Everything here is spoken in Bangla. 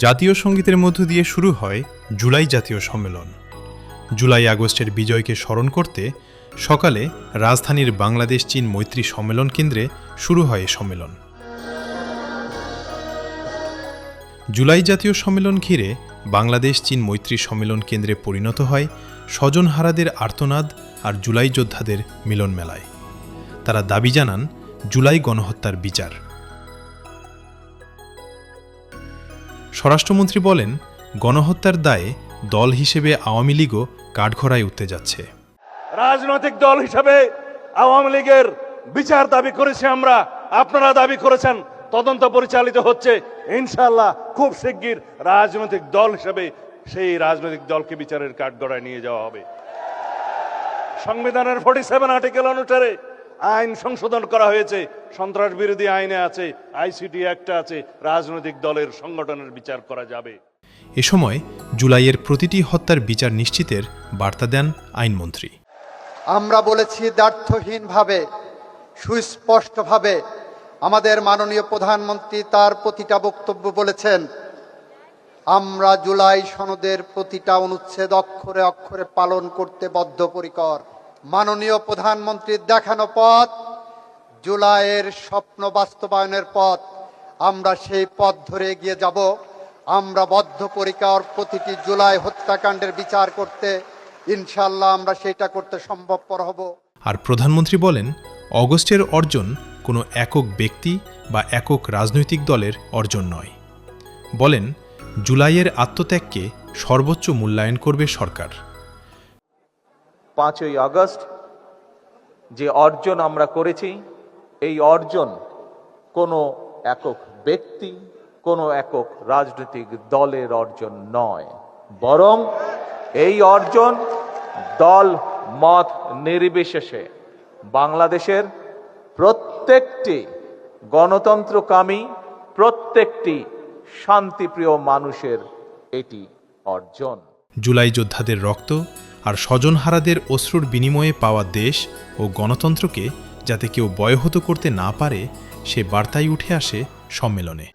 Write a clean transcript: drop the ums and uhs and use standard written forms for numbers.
জাতীয় সঙ্গীতের মধ্য দিয়ে শুরু হয় জুলাই জাতীয় সম্মেলন। জুলাই আগস্টের বিজয়কে স্মরণ করতে সকালে রাজধানীর বাংলাদেশ চীন মৈত্রী সম্মেলন কেন্দ্রে শুরু হয় এ সম্মেলন। জুলাই জাতীয় সম্মেলন ঘিরে বাংলাদেশ চীন মৈত্রী সম্মেলন কেন্দ্রে পরিণত হয় স্বজনহারাদের আর্তনাদ আর জুলাই যোদ্ধাদের মিলন মেলায়। তারা দাবি জানান জুলাই গণহত্যার বিচার। স্বরাষ্ট্রমন্ত্রী বলেন, গণহত্যার দায়ে দল হিসেবে আওয়ামী লীগও কাঠগড়ায় উঠতে যাচ্ছে। রাজনৈতিক দল হিসেবে আওয়ামী লীগের বিচার দাবি করেছি আমরা, আপনারা দাবি করেছেন, তদন্ত পরিচালিত হচ্ছে। ইনশাআল্লাহ খুব শিগগির রাজনৈতিক দল হিসেবে সেই রাজনৈতিক দলকে বিচারের কাঠগড়ায় নিয়ে যাওয়া হবে। সংবিধানের 47 আর্টিকেল অনুসারে আইন সংশোধন করা হয়েছে, সন্ত্রাস বিরোধী আইনে আছে, আইসিটি অ্যাক্টে আছে, রাজনৈতিক দলের সংগঠনের বিচার করা যাবে। এ সময় জুলাইয়ের প্রতিটি হত্যার বিচার নিশ্চিতের বার্তা দেন আইনমন্ত্রী। আমরা বলেছি দ্ব্যর্থহীনভাবে, সুস্পষ্টভাবে। আমাদের মাননীয় প্রধানমন্ত্রী তার প্রতিটা বক্তব্য বলেছেন, আমরা জুলাই সনদের প্রতিটা অনুচ্ছেদ অক্ষরে অক্ষরে পালন করতে বদ্ধপরিকর। মাননীয় প্রধানমন্ত্রীর দেখানো পথ, জুলাইয়ের স্বপ্ন বাস্তবায়নের পথ, আমরা সেই পথ ধরে এগিয়ে যাব। আমরা বদ্ধপরিকর প্রতিটি জুলাই হত্যাকাণ্ডের বিচার করতে। ইনশাআল্লাহ আমরা সেটা করতে সম্ভবপর হব। আর প্রধানমন্ত্রী বলেন, অগস্টের অর্জন কোনো একক ব্যক্তি বা একক রাজনৈতিক দলের অর্জন নয়। বলেন, জুলাইয়ের আত্মত্যাগকে সর্বোচ্চ মূল্যায়ন করবে সরকার। 5ই আগস্ট যে অর্জন আমরা করেছি, এই অর্জন কোনো একক ব্যক্তি, কোনো একক রাজনৈতিক দলের অর্জন নয়, বরং এই অর্জন দল মত নির্বিশেষে বাংলাদেশের প্রত্যেকটি গণতন্ত্রকামী, প্রত্যেকটি শান্তিপ্রিয় মানুষের এটি অর্জন। জুলাই যোদ্ধাদের রক্ত আর স্বজনহারাদের অশ্রুর বিনিময়ে পাওয়া দেশ ও গণতন্ত্রকে যাতে কেউ ব্যাহত করতে না পারে, সে বার্তাই উঠে আসে সম্মেলনে।